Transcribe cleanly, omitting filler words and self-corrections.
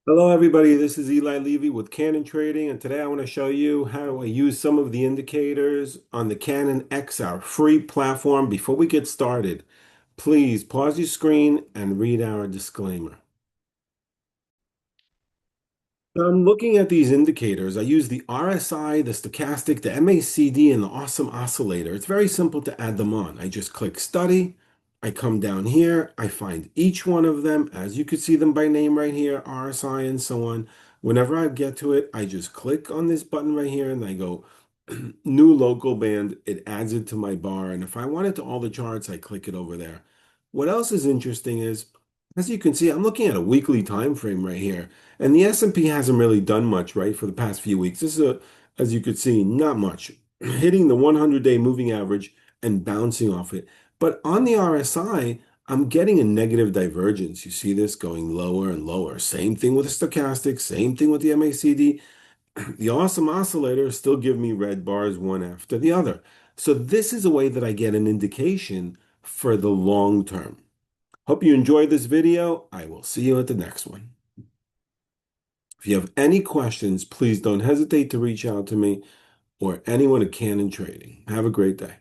Hello, everybody. This is Eli Levy with Cannon Trading, and today I want to show you how I use some of the indicators on the CannonX, our free platform. Before we get started, please pause your screen and read our disclaimer. I'm looking at these indicators. I use the RSI, the Stochastic, the MACD, and the Awesome Oscillator. It's very simple to add them on. I just click Study. I come down here. I find each one of them. As you can see them by name right here, RSI and so on. Whenever I get to it, I just click on this button right here and I go New Local Band. It adds it to my bar. And if I want it to all the charts, I click it over there. What else is interesting is, as you can see, I'm looking at a weekly time frame right here. And the S&P hasn't really done much, right, for the past few weeks. This is as you could see, not much. Hitting the 100-day moving average and bouncing off it. But on the RSI, I'm getting a negative divergence. You see this going lower and lower. Same thing with the stochastic, same thing with the MACD. The awesome oscillator still give me red bars one after the other. So this is a way that I get an indication for the long term. Hope you enjoyed this video. I will see you at the next one. If you have any questions, please don't hesitate to reach out to me or anyone at Cannon Trading. Have a great day.